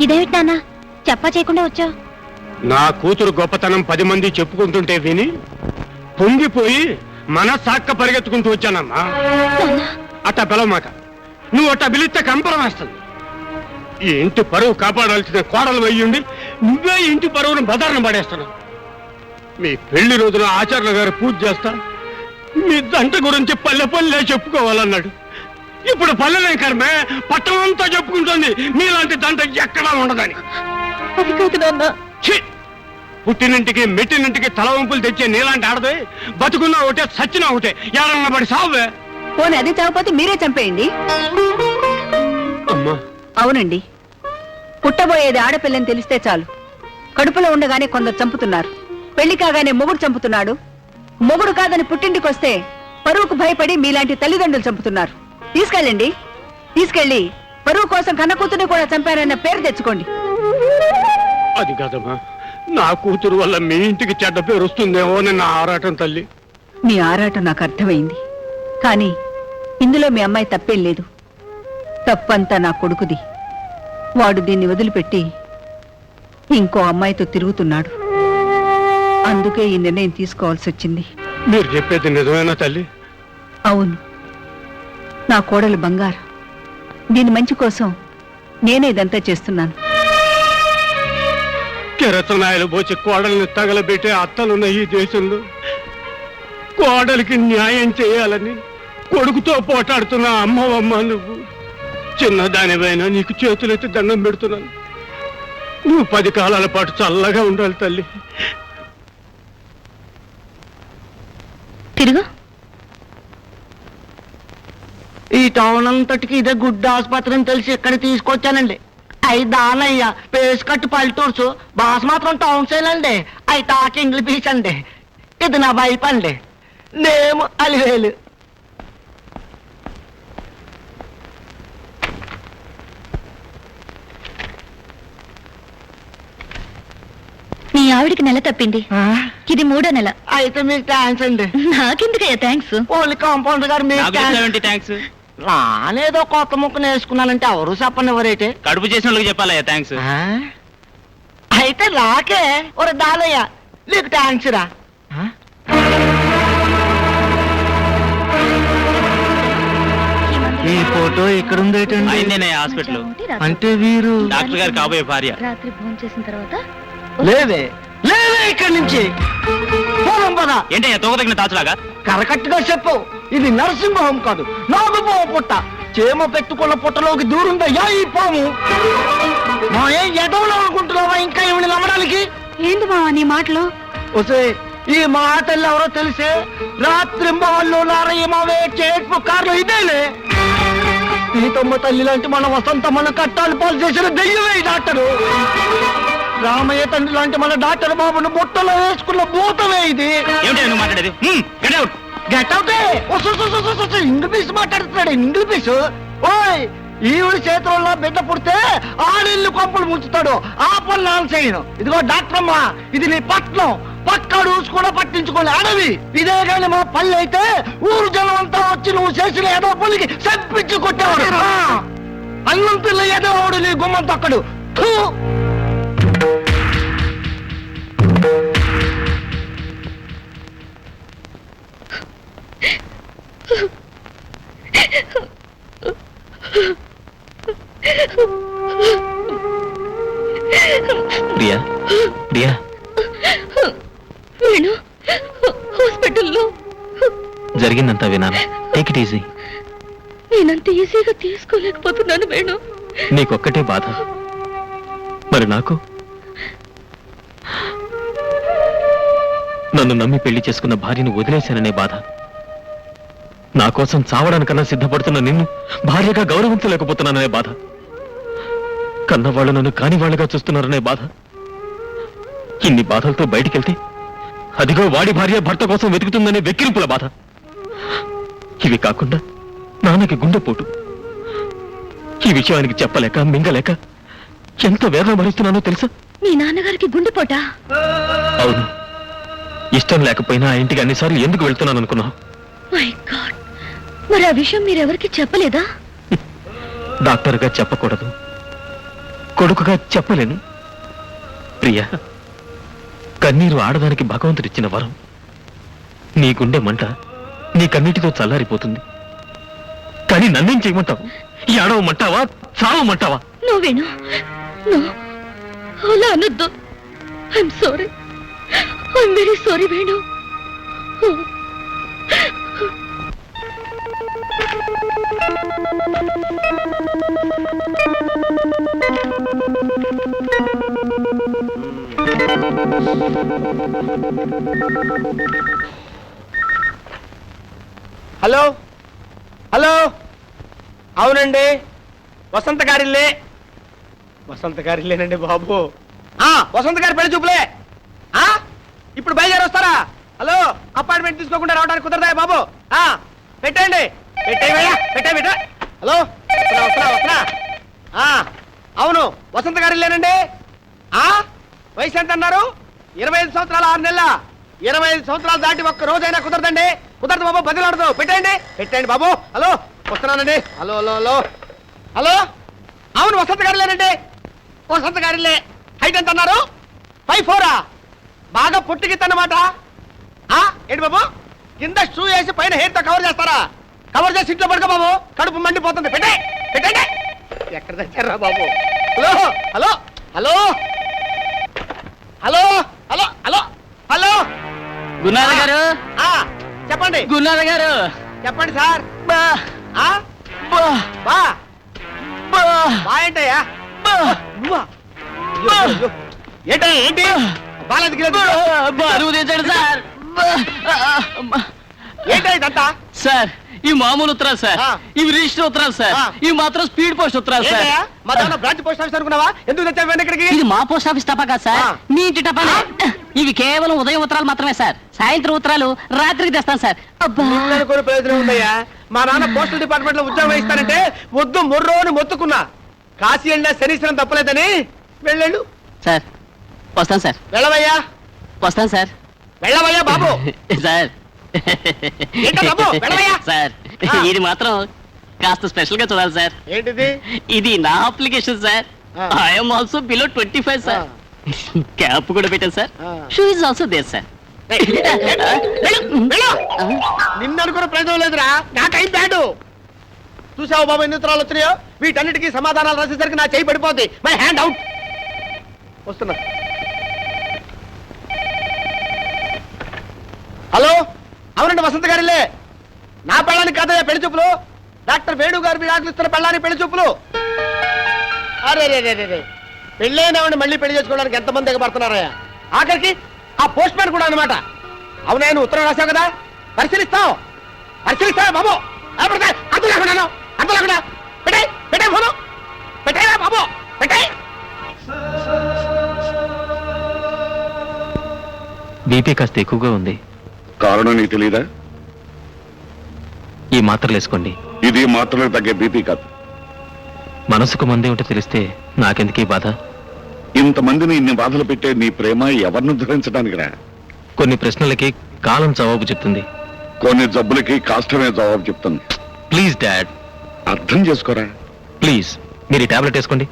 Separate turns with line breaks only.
ఇదేమిటి నాన్న చెప్పా చేయకుండా వచ్చావు?
నా కూతురు గొప్పతనం 10 మంది చెప్పుకుంటుంటే విని పొంగిపోయి మనసాక్క పరిగెత్తుకుంటూ వచ్చానమ్మా. అట్టా పిలవమాక, నువ్వు అట్టా పిలిస్తే కంపరం వేస్తుంది. ఈ ఇంటి పరువు కాపాడాల్సిన కోడలు వెయ్యుండి నువ్వే ఇంటి పరువును బదారణ పడేస్తున్నావు. మీ పెళ్లి రోజున ఆచార్యుల గారు పూజ చేస్తా మీ దంట గురించి పల్లె పల్లె చెప్పుకోవాలన్నాడు. ఇప్పుడు పల్లెలే కర్మే పట్టణంతా చెప్పుకుంటుంది మీలాంటి దంట ఎక్కడా ఉండదని.
అది కాదు నాన్న.
పుట్టినింటికి మెట్టినింటికి తల వంపులు తెచ్చే నీలాంటి ఆడదే బతుకున్నా ఒకటే సచ్చినా ఒకటే ఎవరన్నా పడి సావే.
పోనీ అది చావపోతే మీరే చంపేయండి.
అమ్మా
అవునండి, పుట్టబోయేది ఆడపిల్లని తెలిస్తే చాలు కడుపులో ఉండగానే కొందరు చంపుతున్నారు. పెళ్లి కాగానే మొగుడు చంపుతున్నాడు. మొగుడు కాదని పుట్టింటికి వస్తే పరువుకు భయపడి మీలాంటి తల్లిదండ్రులు చంపుతున్నారు. తీసుకెళ్ళండి, తీసుకెళ్లి పరువు కోసం కన్న కూతుర్ని కూడా చంపారన్న పేరు తెచ్చుకోండి.
అది కాదమ్మా, నా కూతురు వల్ల మీ ఇంటికి చెడ్డ పేరు వస్తుందేమో అని నా ఆరాటం తల్లి.
మీ ఆరాటం నాకు అర్థమైంది, కానీ ఇందులో మీ అమ్మాయి తప్పేం లేదు. తప్పంతా నా కొడుకుది. వాడు దీన్ని వదిలిపెట్టి ఇంకో అమ్మాయితో తిరుగుతున్నాడు. అందుకే ఈ నిర్ణయం తీసుకోవాల్సి వచ్చింది.
మీరు చెప్పేది నిజమేనా తల్లి?
అవును, నా కోడలు బంగారు. దీని మంచి కోసం నేనే ఇదంతా చేస్తున్నాను.
కిరసనాయలు పోచి కోడల్ని తగలబెట్టే అత్తలున్న ఈ దేశంలో కోడలికి న్యాయం చేయాలని కొడుకుతో పోటాడుతున్న అమ్మవమ్మ నువ్వు. చిన్నదానివైనా నీకు చేతులెత్తి దండం పెడుతున్నాను. నువ్వు 10 కాలాల పాటు చల్లగా ఉండాలి తల్లి.
తిరుగు.
ఈ టౌన్ అంతటికి ఇదే గుడ్డ ఆసుపత్రి అని తెలిసి ఇక్కడ తీసుకొచ్చానండి. అయి దానయ్య పేస్ కట్టు పల్లెటూర్సు బాస్ మాత్రం టౌన్ సైల్ అండి. అయి టాక్ ఇంగ్లీష్ అండి. ఇది నా వైపు అండి. నేమ్ అలివేలు.
నీ ఆవిడికి నెల తప్పింది, ఇది 3వ నెల.
అయితే మీకు థ్యాంక్స్ అండి.
నాకెందుకయ్యా థ్యాంక్స్?
ఓన్లీ కాంపౌండర్ గారు మీకు నానేదో కొత్త ముక్క నేర్చుకున్నానంటే ఎవరు చెప్పనివ్వరైతే
కడుపు చేసిన వాళ్ళకి చెప్పాలయ్యా థ్యాంక్స్.
అయితే రాకే ఒరే దాలయ్య నీకు థ్యాంక్స్ రా. ఈ ఫోటో ఇక్కడ ఉంది
హాస్పిటల్.
అంటే వీరు
డాక్టర్ గారు కాబోయే భార్య.
రాత్రి భోజనం చేసిన తర్వాత
లేవే లేవే ఇక్కడి నుంచి పోదాం పద.
ఏంటయ్యా తోక తగిన తాచులాగా?
కరకట్టుగా చెప్పు, ఇది నరసింహ హోం కాదు, నాగుపాము పుట్ట. చేమ పెట్టుకున్న పుట్టలోకి దూరుందయ్యా ఈ పాము. మా ఏం ఎదవలో అనుకుంటున్నావా ఇంకా ఏమిటి నమ్మడానికి?
ఏంటి మావా నీ మాటలు?
వసే ఈ మాటలు ఎవరో తెలిసే రాత్రి మాల్లో నారయ్య మావే చేట్పు కార్లు ఇదేలే. సీతమ్మ తల్లి లాంటి మన వసంత మన కట్టాలు పాలు చేసిన దెయ్యమే ఈ డాక్టరు. రామయ్య తండ్రి లాంటి మన డాక్టర్ బాబును బుట్టలో వేసుకున్న భూతమే ఇది.
ఏమిటి మాట్లాడేది?
Get out. ఇంగ్లీష్ మాట్లాడుతున్నాడు. ఇంగ్లీష్. ఓయ్ ఈవిడ చేతుల్లో బిడ్డ పుడితే ఆడిల్లు కొంపలు ముంచుతాడు. ఆ పనులు నాన్న చేయను. ఇదిగో డాక్టర్ అమ్మా, ఇది నీ పట్నం. పక్కడు కూడా పట్టించుకోలే అడవి. ఇదే కానీ మా పల్లె అయితే ఊరు జనం అంతా వచ్చి నువ్వు చేసిన ఏదో పల్లికి చంపించి కొట్టేవాడు. అన్నం పిల్ల ఏదో వాడు నీ గుమ్మం తక్కడు.
ప్రియా ప్రియా
వేణు హాస్పిటల్లో
జరిగిందంతా వినాలి. Take it easy.
నేనంత ఈజీగా తీసుకోలేకపోతున్నాను వేణు.
నీకొక్కటే బాధ, మరి నాకు? నన్ను నమ్మి పెళ్లి చేసుకున్న భార్యను వదిలేశాననే బాధ. నా కోసం చావడానికన్నా సిద్ధపడుతున్న నిన్ను భార్యగా గౌరవించలేకపోతున్నాననే బాధ. కన్నవాళ్ళు నన్ను కాని వాళ్ళగా చూస్తున్నారనే బాధ. ఇన్ని బాధలతో బయటికెళ్తే అదిగో వాడి భార్య భర్త కోసం వెతుకుతుందనే వెక్కిరింపుల బాధ. ఇవి కాకుండా నాన్నకి గుండెపోటు. ఈ విషయానికి చెప్పలేక మింగలేక ఎంత వేదన భరిస్తున్నానో తెలుసా?
మీ నాన్నగారికి గుండెపోటా?
అవును. ఇష్టం లేకపోయినా ఆ ఇంటికి అన్నిసార్లు ఎందుకు వెళ్తున్నాను అనుకున్నావు?
మై గాడ్, మరి ఆ విషయం మీరెవరికి చెప్పలేదా?
డాక్టర్గా చెప్పకూడదు, కొడుకుగా చెప్పలేను. ప్రియా, కన్నీరు ఆడదానికి భగవంతుడిచ్చిన వరం. నీ గుండె మంట నీ కన్నీటితో చల్లారిపోతుంది. కానీ నన్నేం చేయమంటావు? ఏడవమంటావా, చావమంటావా?
నువ్వేను అలా అనొద్దు. I'm sorry, I'm very sorry Venu.
Hello hello, అవునండి, వసంత గారిల్లే. వసంత గారిల్లేనండి బాబు. వసంత గారి పెళ్లి చూపులే. ఇప్పుడు బయలుదేరి వస్తారా? హలో, అపార్ట్మెంట్ తీసుకోకుండా రావడానికి కుదరదా బాబు? పెట్టండి, పెట్టే. హలో, వస్తున్నా. అవును, వసంత గారిల్లేనండి. వయసు ఎంత అన్నారు? 25 సంవత్సరాలు 6 నెలల. 25 సంవత్సరాలు దాటి ఒక్క రోజైనా కుదరదండి. కుదరదు బాబు, బదిలాడదు. పెట్టండి బాబు. హలో, వస్తున్నానండి. హలో హలో హలో హలో, అవును వసంత గారిలేనండి. వసంత గారిలే. హైట్ ఎంత అన్నారు? 5'4". బాగా పొట్టికిద్దన్నమాట. ఏంటి బాబు, కింద షూ వేసి పైన హెయిర్ తో కవర్ చేస్తారా? కవర్ చేసి ఇంట్లో పడుకో బాబు, కడుపు మండిపోతుంది. పెట్టండి. ఎక్కడ తెచ్చారా బాబు? Hello hello hello hello hello hello hello
Gunnara garu,
చెప్పండి.
గున్నార గారు,
చెప్పండి సార్.
బా బా
బా
బా
బా ఏంటయ్యా?
బా
నువ్వా? ఏంటి బాలది
బరువు తెచ్చాడు సార్.
ఏంటో ఇదంతా?
సార్, ఈ మామూలు ఉత్తరాలు సార్,
ఆ.
ఇవి రిజిస్టర్ ఉత్తరాలు సార్, ఇవి మాత్రం స్పీడ్ పోస్ట్ ఉత్తరాలు సార్.
ఏంటయ్యా, మా దాంట్లో బ్రాంచ్ పోస్ట్ ఆఫీస్ అనుకున్నావా? ఎందుకు తెచ్చావు ఇక్కడికి?
ఇది మా పోస్ట్ ఆఫీస్ తప్ప కాదు సార్,
ఆ.
మీ ఇంటి టపానే. ఇవి కేవలం ఉదయం ఉత్తరాలు మాత్రమే సార్. సాయంత్రం ఉత్తరాలు రాత్రికి తెస్తాను సార్. అబ్బా,
అనుకునే ప్రయోజనం ఉందయ్యా. మా నాన్న పోస్టల్ డిపార్ట్మెంట్ లో ఉద్యోగం ఇస్తానంటే వద్దు మొర్రోని మొత్తుకున్నా. కాశీ వెళ్ళినా శనీశ్వరం తప్పలేదని వెళ్ళాడు.
సార్ వస్తాను సార్,
వెళ్ళవయ్యా,
వస్తాను సార్.
వెళ్ళవయ్యా బాబు.
సార్
ఏంటో బాబు, వెళ్ళవయ్యా.
సార్,
ఆ.
ఇది మాత్రం కాస్త స్పెషల్ గా చూడాలి సార్.
ఏంటిది?
ఇది నా అప్లికేషన్ సార్.
ఆ.
I'm also below 25 sir. Cap కూడా పెట్టాను సార్.
ఆ.
Shoe is also there sir.
నిన్ను అనుకున్న ప్రయోజనం లేదురా, నా టైం బ్యాడు. చూసావు బాబు ఎన్ని ఉత్తరాలు వచ్చినాయో? వీటన్నిటికీ సమాధానాలు రాసేసరికి నా చేయి పడిపోద్ది. My hand out. వస్తున్నా. హలో, అవునండి వసంత గారిలే. నా పెళ్ళానికి కాదయ్యా పెళ్లి చూపులు. డాక్టర్ వేణు గారు విడాకులు ఇస్తున్న పెళ్ళానికి పెళ్లి చూపులు. అరే రే పెళ్ళైనవాడిని మళ్ళీ పెళ్లి చేసుకోవడానికి ఎంతమంది ఎగబడుతున్నారయ్యా? ఆఖరికి ఆ పోస్ట్ మ్యాన్ కూడా అనమాట. అవునా, నువ్వు ఉత్తరం రాశావు కదా, పరిశీలిస్తావు బాబు. అంత లేకుండా పెట్టే ఫోను పెట్టేరా బాబు, పెట్టే.
బీపీ కాస్త ఎక్కువగా ఉంది.
కారణం నీకు తెలీదా?
ఈ మాత్రలు వేసుకోండి.
ఇది మాత్రమే తగ్గే బీపీ కాదు.
మనసుకు మందేమిటో తెలిస్తే నాకెందుకీ బాధ?
ఇంతమందిని ఇన్ని బాధలు పెట్టే నీ ప్రేమ ఎవరిని ధరించడానికి రా?
కొన్ని ప్రశ్నలకి కాలం జవాబు చెప్తుంది.
కొన్ని జబ్బులకి కాష్టమే జవాబు చెప్తుంది.
ప్లీజ్ డాడ్,
అర్థం చేసుకోరా.
ప్లీజ్ మీరు ఈ టాబ్లెట్ వేసుకోండి.